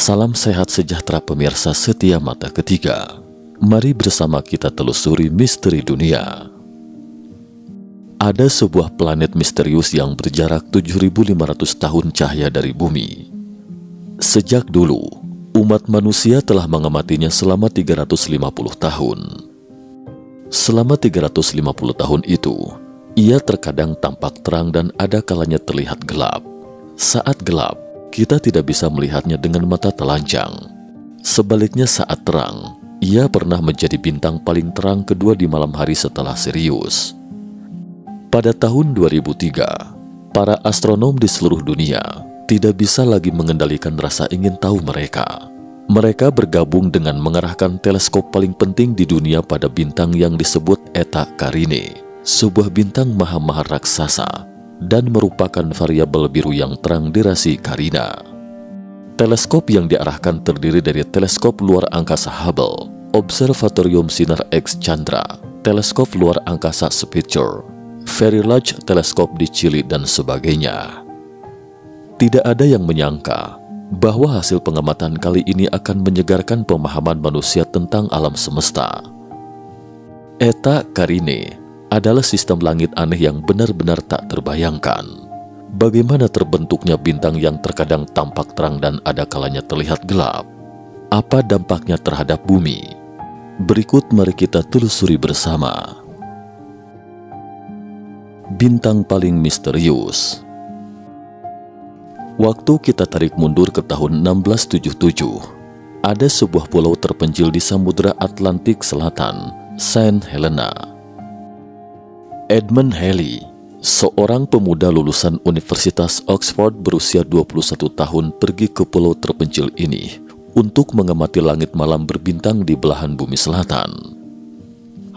Salam sehat sejahtera pemirsa setia mata ketiga. Mari bersama kita telusuri misteri dunia. Ada sebuah planet misterius yang berjarak 7.500 tahun cahaya dari bumi. Sejak dulu, umat manusia telah mengamatinya selama 350 tahun. Selama 350 tahun itu, ia terkadang tampak terang dan ada kalanya terlihat gelap. Saat gelap, kita tidak bisa melihatnya dengan mata telanjang. Sebaliknya saat terang, ia pernah menjadi bintang paling terang kedua di malam hari setelah Sirius. Pada tahun 2003, para astronom di seluruh dunia tidak bisa lagi mengendalikan rasa ingin tahu mereka. Mereka bergabung dengan mengarahkan teleskop paling penting di dunia pada bintang yang disebut Eta Carinae, sebuah bintang maha-maha raksasa dan merupakan variabel biru yang terang di rasi Carina. Teleskop yang diarahkan terdiri dari teleskop luar angkasa Hubble, Observatorium Sinar X Chandra, teleskop luar angkasa Spitzer, Very Large Telescope di Chili, dan sebagainya. Tidak ada yang menyangka bahwa hasil pengamatan kali ini akan menyegarkan pemahaman manusia tentang alam semesta. Eta Carinae adalah sistem langit aneh yang benar-benar tak terbayangkan. Bagaimana terbentuknya bintang yang terkadang tampak terang dan ada kalanya terlihat gelap? Apa dampaknya terhadap bumi? Berikut mari kita telusuri bersama. Bintang paling misterius. Waktu kita tarik mundur ke tahun 1677, ada sebuah pulau terpencil di Samudra Atlantik Selatan, Saint Helena. Edmund Halley, seorang pemuda lulusan Universitas Oxford berusia 21 tahun, pergi ke pulau terpencil ini untuk mengamati langit malam berbintang di belahan bumi selatan.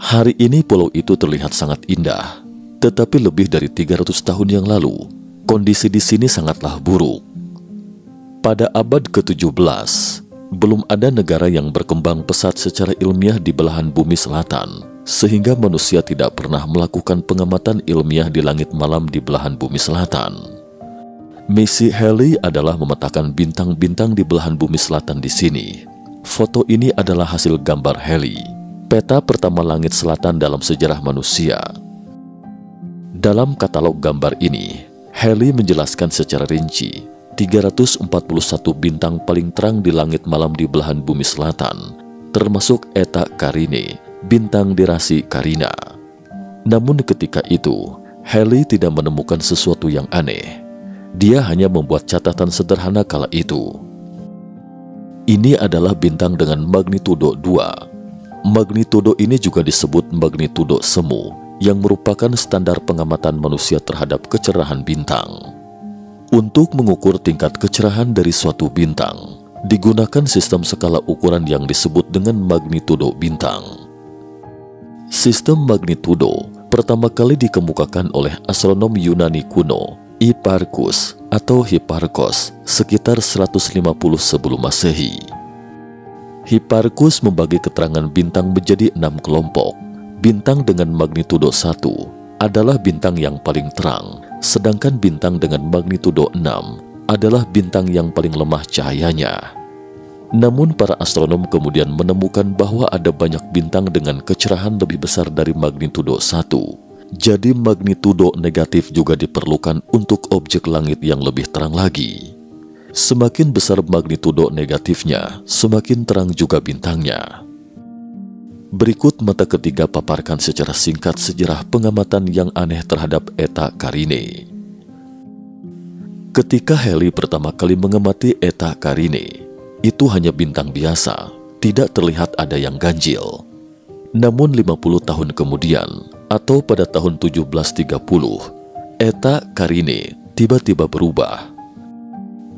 Hari ini pulau itu terlihat sangat indah, tetapi lebih dari 300 tahun yang lalu, kondisi di sini sangatlah buruk. Pada abad ke-17, belum ada negara yang berkembang pesat secara ilmiah di belahan bumi selatan, sehingga manusia tidak pernah melakukan pengamatan ilmiah di langit malam di belahan bumi selatan. Misi Halley adalah memetakan bintang-bintang di belahan bumi selatan di sini. Foto ini adalah hasil gambar Halley, peta pertama langit selatan dalam sejarah manusia. Dalam katalog gambar ini, Halley menjelaskan secara rinci 341 bintang paling terang di langit malam di belahan bumi selatan, termasuk Eta Carinae, bintang di rasi Carina. Namun ketika itu, Halley tidak menemukan sesuatu yang aneh. Dia hanya membuat catatan sederhana kala itu. Ini adalah bintang dengan magnitudo 2. Magnitudo ini juga disebut magnitudo semu, yang merupakan standar pengamatan manusia terhadap kecerahan bintang. Untuk mengukur tingkat kecerahan dari suatu bintang, digunakan sistem skala ukuran yang disebut dengan magnitudo bintang. Sistem magnitudo pertama kali dikemukakan oleh astronom Yunani kuno Hipparchus atau Hipparchos sekitar 150 sebelum Masehi. Hipparchus membagi keterangan bintang menjadi 6 kelompok. Bintang dengan magnitudo 1 adalah bintang yang paling terang, sedangkan bintang dengan magnitudo 6 adalah bintang yang paling lemah cahayanya. Namun para astronom kemudian menemukan bahwa ada banyak bintang dengan kecerahan lebih besar dari magnitudo 1. Jadi magnitudo negatif juga diperlukan untuk objek langit yang lebih terang lagi. Semakin besar magnitudo negatifnya, semakin terang juga bintangnya. Berikut mata ketiga paparkan secara singkat sejarah pengamatan yang aneh terhadap Eta Carinae. Ketika Halley pertama kali mengamati Eta Carinae, itu hanya bintang biasa, tidak terlihat ada yang ganjil. Namun 50 tahun kemudian, atau pada tahun 1730, Eta Carinae tiba-tiba berubah.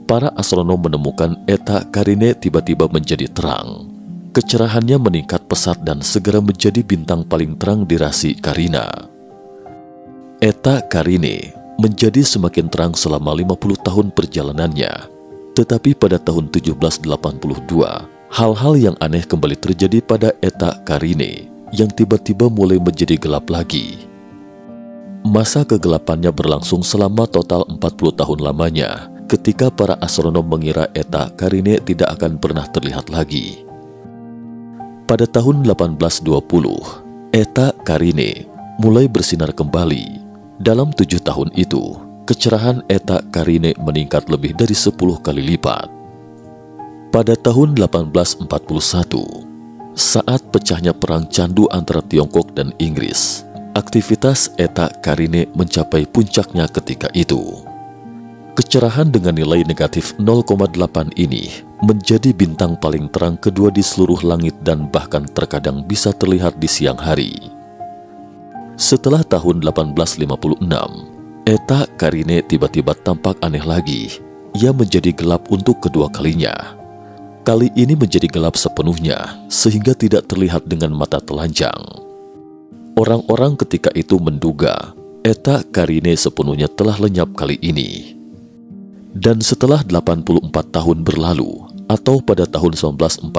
Para astronom menemukan Eta Carinae tiba-tiba menjadi terang. Kecerahannya meningkat pesat dan segera menjadi bintang paling terang di rasi Carina. Eta Carinae menjadi semakin terang selama 50 tahun perjalanannya. Tetapi pada tahun 1782, hal-hal yang aneh kembali terjadi pada Eta Carinae yang tiba-tiba mulai menjadi gelap lagi. Masa kegelapannya berlangsung selama total 40 tahun lamanya, ketika para astronom mengira Eta Carinae tidak akan pernah terlihat lagi. Pada tahun 1820, Eta Carinae mulai bersinar kembali. Dalam 7 tahun itu, kecerahan Eta Carinae meningkat lebih dari 10 kali lipat. Pada tahun 1841, saat pecahnya perang candu antara Tiongkok dan Inggris, aktivitas Eta Carinae mencapai puncaknya ketika itu. Kecerahan dengan nilai negatif 0,8 ini menjadi bintang paling terang kedua di seluruh langit dan bahkan terkadang bisa terlihat di siang hari. Setelah tahun 1856, Eta Carinae tiba-tiba tampak aneh lagi. Ia menjadi gelap untuk kedua kalinya. Kali ini menjadi gelap sepenuhnya sehingga tidak terlihat dengan mata telanjang. Orang-orang ketika itu menduga Eta Carinae sepenuhnya telah lenyap kali ini. Dan setelah 84 tahun berlalu, atau pada tahun 1940,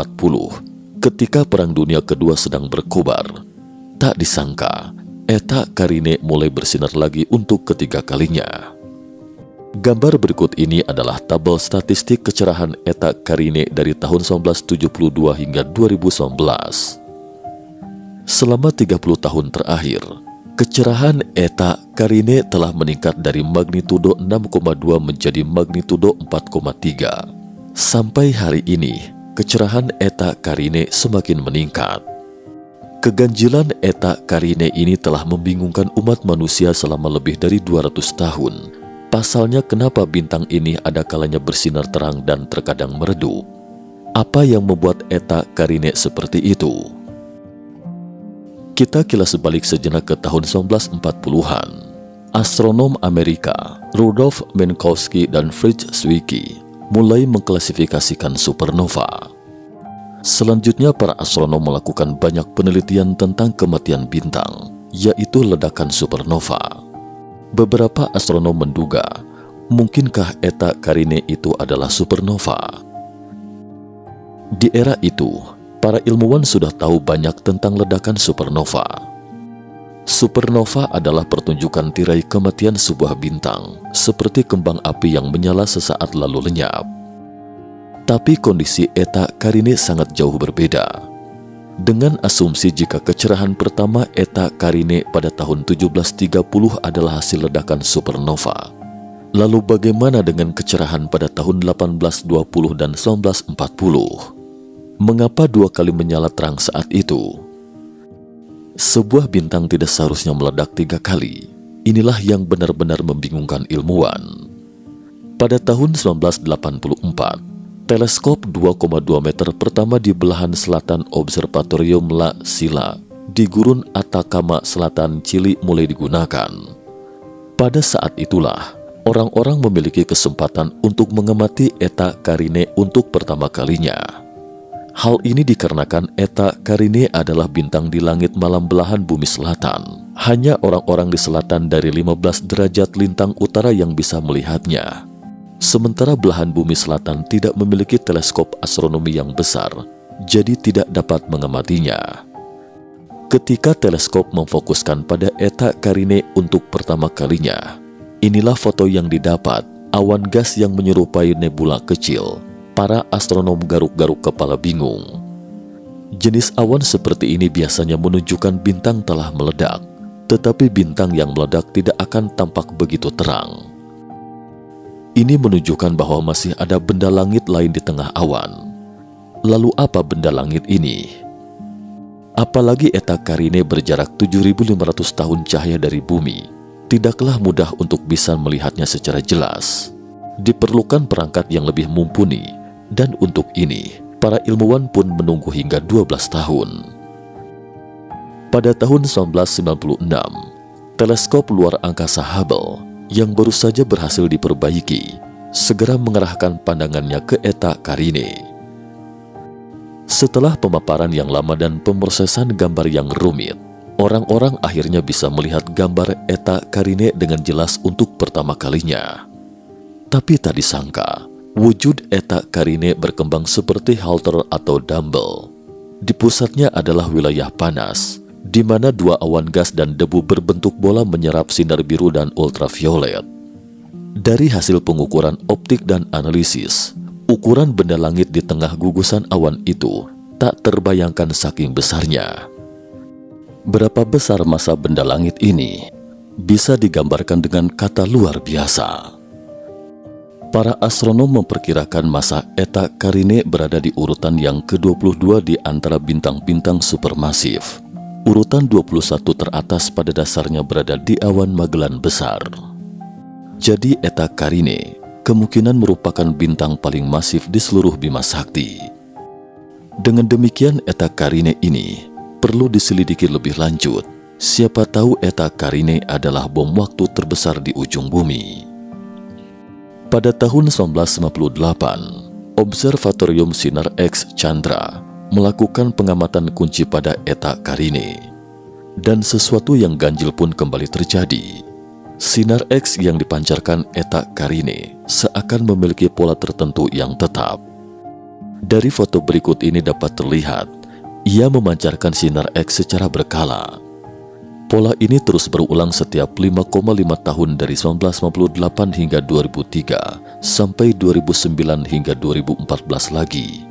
ketika Perang Dunia Kedua sedang berkobar, tak disangka Eta Carinae mulai bersinar lagi untuk ketiga kalinya. Gambar berikut ini adalah tabel statistik kecerahan Eta Carinae dari tahun 1972 hingga 2019. Selama 30 tahun terakhir, kecerahan Eta Carinae telah meningkat dari magnitudo 6,2 menjadi magnitudo 4,3. Sampai hari ini, kecerahan Eta Carinae semakin meningkat. Keganjilan Eta Carinae ini telah membingungkan umat manusia selama lebih dari 200 tahun. Pasalnya, kenapa bintang ini ada kalanya bersinar terang dan terkadang meredup? Apa yang membuat Eta Carinae seperti itu? Kita kilas balik sejenak ke tahun 1940-an. Astronom Amerika Rudolf Minkowski dan Fritz Zwicky mulai mengklasifikasikan supernova. Selanjutnya, para astronom melakukan banyak penelitian tentang kematian bintang, yaitu ledakan supernova. Beberapa astronom menduga, mungkinkah Eta Carinae itu adalah supernova? Di era itu, para ilmuwan sudah tahu banyak tentang ledakan supernova. Supernova adalah pertunjukan tirai kematian sebuah bintang, seperti kembang api yang menyala sesaat lalu lenyap. Tapi kondisi Eta Carinae sangat jauh berbeda. Dengan asumsi jika kecerahan pertama Eta Carinae pada tahun 1730 adalah hasil ledakan supernova, lalu bagaimana dengan kecerahan pada tahun 1820 dan 1940? Mengapa 2 kali menyala terang saat itu? Sebuah bintang tidak seharusnya meledak 3 kali. Inilah yang benar-benar membingungkan ilmuwan. Pada tahun 1984, teleskop 2,2 meter pertama di belahan selatan Observatorium La Silla di Gurun Atacama Selatan, Chili mulai digunakan. Pada saat itulah, orang-orang memiliki kesempatan untuk mengamati Eta Carinae untuk pertama kalinya. Hal ini dikarenakan Eta Carinae adalah bintang di langit malam belahan bumi selatan. Hanya orang-orang di selatan dari 15 derajat lintang utara yang bisa melihatnya. Sementara belahan bumi selatan tidak memiliki teleskop astronomi yang besar, jadi tidak dapat mengamatinya. Ketika teleskop memfokuskan pada Eta Carinae untuk pertama kalinya, inilah foto yang didapat, awan gas yang menyerupai nebula kecil. Para astronom garuk-garuk kepala bingung. Jenis awan seperti ini biasanya menunjukkan bintang telah meledak, tetapi bintang yang meledak tidak akan tampak begitu terang. Ini menunjukkan bahwa masih ada benda langit lain di tengah awan. Lalu apa benda langit ini? Apalagi Eta Carinae berjarak 7.500 tahun cahaya dari bumi, tidaklah mudah untuk bisa melihatnya secara jelas. Diperlukan perangkat yang lebih mumpuni, dan untuk ini, para ilmuwan pun menunggu hingga 12 tahun. Pada tahun 1996, teleskop luar angkasa Hubble yang baru saja berhasil diperbaiki, segera mengarahkan pandangannya ke Eta Carinae. Setelah pemaparan yang lama dan pemrosesan gambar yang rumit, orang-orang akhirnya bisa melihat gambar Eta Carinae dengan jelas untuk pertama kalinya. Tapi tak disangka, wujud Eta Carinae berkembang seperti halter atau dumbbell. Di pusatnya adalah wilayah panas, di mana 2 awan gas dan debu berbentuk bola menyerap sinar biru dan ultraviolet. Dari hasil pengukuran optik dan analisis, ukuran benda langit di tengah gugusan awan itu tak terbayangkan saking besarnya. Berapa besar massa benda langit ini bisa digambarkan dengan kata luar biasa. Para astronom memperkirakan massa Eta Carinae berada di urutan yang ke-22 di antara bintang-bintang supermasif. Urutan 21 teratas pada dasarnya berada di awan Magellan Besar. Jadi Eta Carinae kemungkinan merupakan bintang paling masif di seluruh Bima Sakti. Dengan demikian Eta Carinae ini perlu diselidiki lebih lanjut. Siapa tahu Eta Carinae adalah bom waktu terbesar di ujung bumi. Pada tahun 1958, Observatorium Sinar X Chandra melakukan pengamatan kunci pada Eta Carinae. Dan sesuatu yang ganjil pun kembali terjadi. Sinar X yang dipancarkan Eta Carinae seakan memiliki pola tertentu yang tetap. Dari foto berikut ini dapat terlihat, ia memancarkan sinar X secara berkala. Pola ini terus berulang setiap 5,5 tahun dari 1958 hingga 2003 sampai 2009 hingga 2014 lagi.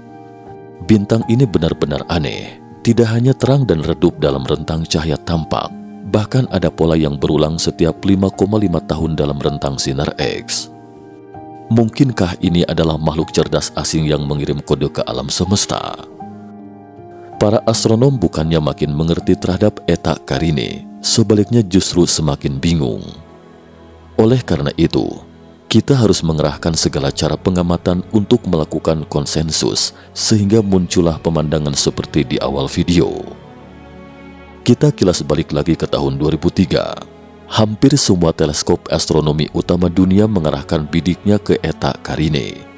Bintang ini benar-benar aneh, tidak hanya terang dan redup dalam rentang cahaya tampak, bahkan ada pola yang berulang setiap 5,5 tahun dalam rentang sinar X. Mungkinkah ini adalah makhluk cerdas asing yang mengirim kode ke alam semesta? Para astronom bukannya makin mengerti terhadap Eta Carinae, sebaliknya justru semakin bingung. Oleh karena itu, kita harus mengerahkan segala cara pengamatan untuk melakukan konsensus, sehingga muncullah pemandangan seperti di awal video. Kita kilas balik lagi ke tahun 2003. Hampir semua teleskop astronomi utama dunia mengarahkan bidiknya ke Eta Carinae.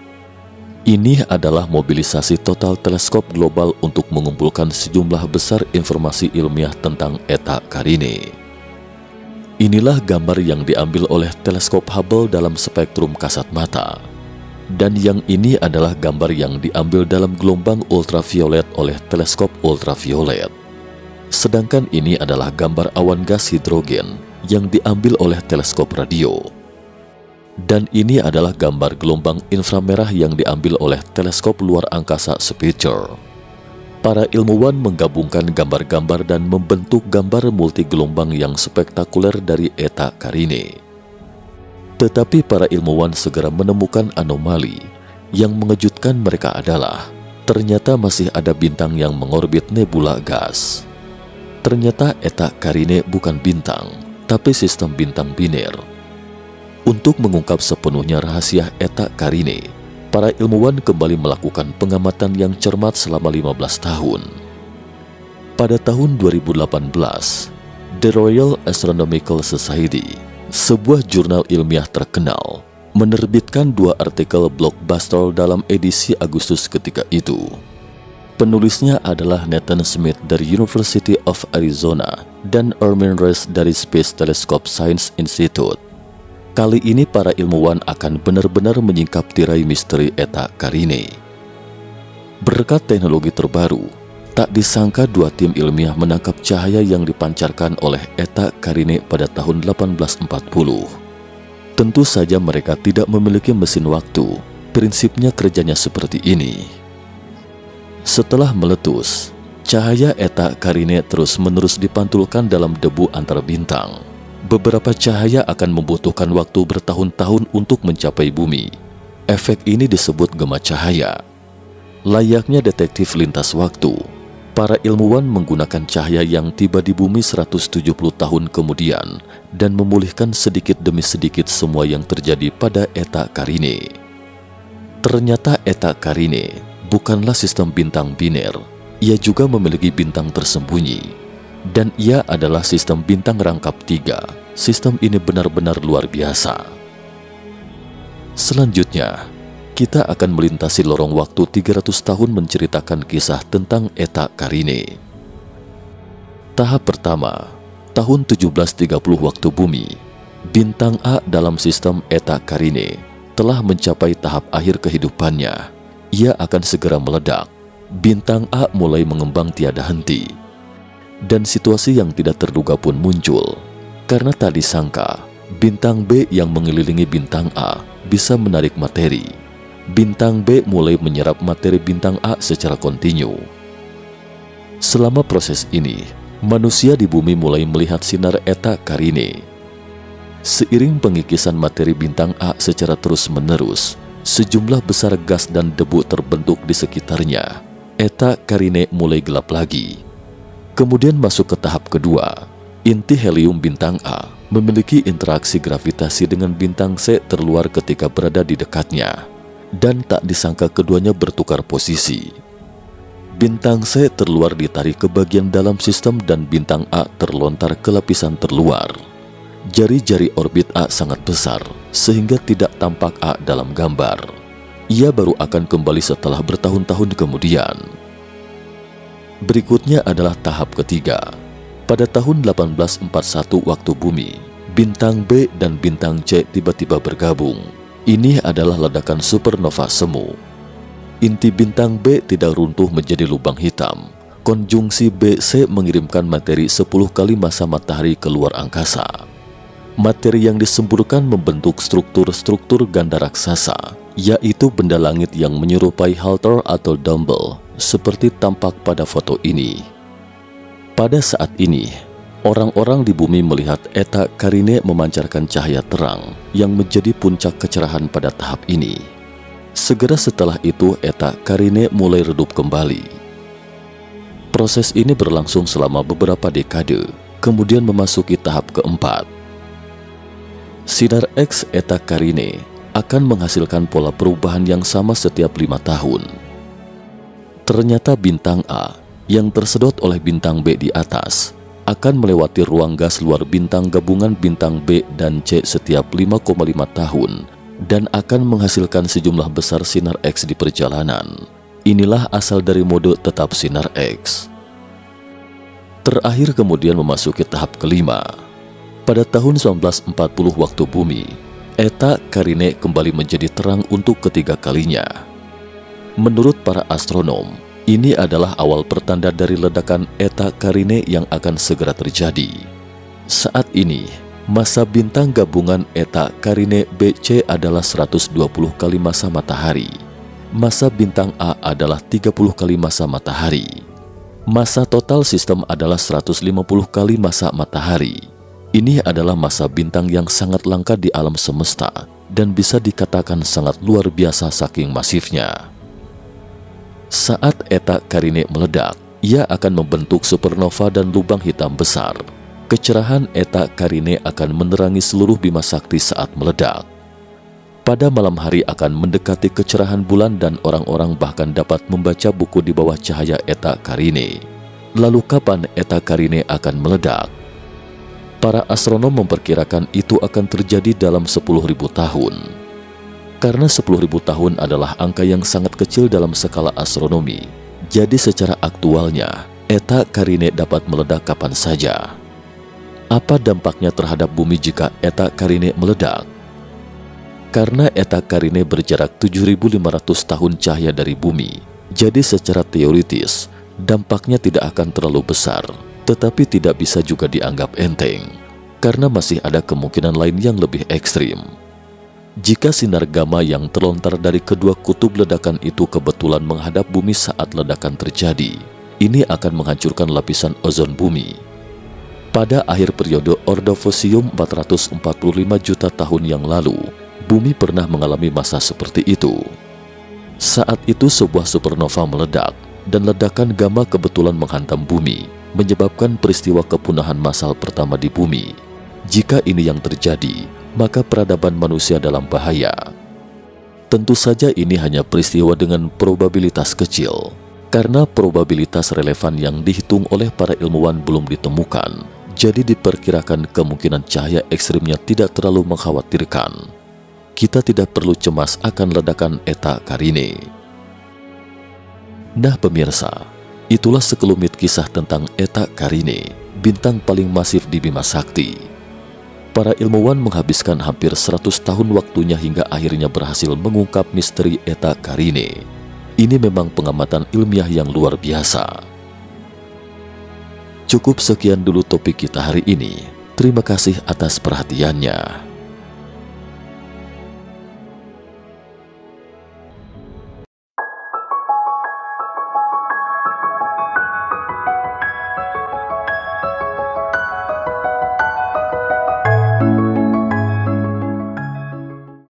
Ini adalah mobilisasi total teleskop global untuk mengumpulkan sejumlah besar informasi ilmiah tentang Eta Carinae. Inilah gambar yang diambil oleh teleskop Hubble dalam spektrum kasat mata. Dan yang ini adalah gambar yang diambil dalam gelombang ultraviolet oleh teleskop ultraviolet. Sedangkan ini adalah gambar awan gas hidrogen yang diambil oleh teleskop radio. Dan ini adalah gambar gelombang inframerah yang diambil oleh teleskop luar angkasa Spitzer. Para ilmuwan menggabungkan gambar-gambar dan membentuk gambar multi gelombang yang spektakuler dari Eta Carinae. Tetapi para ilmuwan segera menemukan anomali. Yang mengejutkan mereka adalah ternyata masih ada bintang yang mengorbit nebula gas. Ternyata Eta Carinae bukan bintang, tapi sistem bintang biner. Untuk mengungkap sepenuhnya rahasia Eta Carinae, para ilmuwan kembali melakukan pengamatan yang cermat selama 15 tahun. Pada tahun 2018, The Royal Astronomical Society, sebuah jurnal ilmiah terkenal, menerbitkan 2 artikel blockbuster dalam edisi Agustus ketika itu. Penulisnya adalah Nathan Smith dari University of Arizona dan Ermin Reis dari Space Telescope Science Institute. Kali ini para ilmuwan akan benar-benar menyingkap tirai misteri Eta Carinae. Berkat teknologi terbaru, tak disangka 2 tim ilmiah menangkap cahaya yang dipancarkan oleh Eta Carinae pada tahun 1840. Tentu saja mereka tidak memiliki mesin waktu, prinsipnya kerjanya seperti ini. Setelah meletus, cahaya Eta Carinae terus-menerus dipantulkan dalam debu antar bintang. Beberapa cahaya akan membutuhkan waktu bertahun-tahun untuk mencapai bumi. Efek ini disebut gema cahaya. Layaknya detektif lintas waktu, para ilmuwan menggunakan cahaya yang tiba di bumi 170 tahun kemudian dan memulihkan sedikit demi sedikit semua yang terjadi pada Eta Carinae. Ternyata Eta Carinae bukanlah sistem bintang biner, ia juga memiliki bintang tersembunyi. Dan ia adalah sistem bintang rangkap 3. Sistem ini benar-benar luar biasa. Selanjutnya, kita akan melintasi lorong waktu 300 tahun menceritakan kisah tentang Eta Carinae. Tahap pertama, tahun 1730 waktu bumi, bintang A dalam sistem Eta Carinae telah mencapai tahap akhir kehidupannya. Ia akan segera meledak. Bintang A mulai mengembang tiada henti. Dan situasi yang tidak terduga pun muncul, karena tak disangka Bintang B yang mengelilingi bintang A bisa menarik materi. Bintang B mulai menyerap materi bintang A secara kontinu. Selama proses ini, manusia di bumi mulai melihat sinar Eta Carinae. Seiring pengikisan materi bintang A secara terus-menerus, sejumlah besar gas dan debu terbentuk di sekitarnya. Eta Carinae mulai gelap lagi. Kemudian masuk ke tahap kedua. Inti helium bintang A memiliki interaksi gravitasi dengan bintang C terluar ketika berada di dekatnya, dan tak disangka keduanya bertukar posisi. Bintang C terluar ditarik ke bagian dalam sistem dan bintang A terlontar ke lapisan terluar. Jari-jari orbit A sangat besar, sehingga tidak tampak A dalam gambar. Ia baru akan kembali setelah bertahun-tahun kemudian. Berikutnya adalah tahap ketiga. Pada tahun 1841 waktu bumi, bintang B dan bintang C tiba-tiba bergabung. Ini adalah ledakan supernova semu. Inti bintang B tidak runtuh menjadi lubang hitam. Konjungsi BC mengirimkan materi 10 kali massa matahari keluar angkasa. Materi yang disemburkan membentuk struktur-struktur ganda raksasa, yaitu benda langit yang menyerupai halter atau dumbbell, seperti tampak pada foto ini. Pada saat ini, orang-orang di bumi melihat Eta Carinae memancarkan cahaya terang yang menjadi puncak kecerahan pada tahap ini. Segera setelah itu, Eta Carinae mulai redup kembali. Proses ini berlangsung selama beberapa dekade, kemudian memasuki tahap keempat. Sinar X Eta Carinae akan menghasilkan pola perubahan yang sama setiap 5 tahun. Ternyata bintang A yang tersedot oleh bintang B di atas akan melewati ruang gas luar bintang gabungan bintang B dan C setiap 5,5 tahun dan akan menghasilkan sejumlah besar sinar X di perjalanan. Inilah asal dari mode tetap sinar X. Terakhir kemudian memasuki tahap kelima. Pada tahun 1940 waktu bumi, Eta Carinae kembali menjadi terang untuk ketiga kalinya. Menurut para astronom, ini adalah awal pertanda dari ledakan Eta Carinae yang akan segera terjadi. Saat ini, massa bintang gabungan Eta Carinae BC adalah 120 kali massa matahari. Massa bintang A adalah 30 kali massa matahari. Massa total sistem adalah 150 kali massa matahari. Ini adalah massa bintang yang sangat langka di alam semesta dan bisa dikatakan sangat luar biasa saking masifnya. Saat Eta Carinae meledak, ia akan membentuk supernova dan lubang hitam besar. Kecerahan Eta Carinae akan menerangi seluruh Bima Sakti saat meledak. Pada malam hari akan mendekati kecerahan bulan dan orang-orang bahkan dapat membaca buku di bawah cahaya Eta Carinae. Lalu kapan Eta Carinae akan meledak? Para astronom memperkirakan itu akan terjadi dalam 10.000 tahun. Karena 10.000 tahun adalah angka yang sangat kecil dalam skala astronomi, jadi secara aktualnya, Eta Carinae dapat meledak kapan saja. Apa dampaknya terhadap bumi jika Eta Carinae meledak? Karena Eta Carinae berjarak 7.500 tahun cahaya dari bumi, jadi secara teoritis, dampaknya tidak akan terlalu besar, tetapi tidak bisa juga dianggap enteng, karena masih ada kemungkinan lain yang lebih ekstrim. Jika sinar gamma yang terlontar dari kedua kutub ledakan itu kebetulan menghadap bumi saat ledakan terjadi, ini akan menghancurkan lapisan ozon bumi. Pada akhir periode Ordovisium 445 juta tahun yang lalu, bumi pernah mengalami masa seperti itu. Saat itu sebuah supernova meledak, dan ledakan gamma kebetulan menghantam bumi, menyebabkan peristiwa kepunahan massal pertama di bumi. Jika ini yang terjadi, maka peradaban manusia dalam bahaya. Tentu saja ini hanya peristiwa dengan probabilitas kecil, karena probabilitas relevan yang dihitung oleh para ilmuwan belum ditemukan, jadi diperkirakan kemungkinan cahaya ekstrimnya tidak terlalu mengkhawatirkan. Kita tidak perlu cemas akan ledakan Eta Carinae. Nah pemirsa, itulah sekelumit kisah tentang Eta Carinae, bintang paling masif di Bima Sakti. Para ilmuwan menghabiskan hampir 100 tahun waktunya hingga akhirnya berhasil mengungkap misteri Eta Carinae. Ini memang pengamatan ilmiah yang luar biasa. Cukup sekian dulu topik kita hari ini. Terima kasih atas perhatiannya.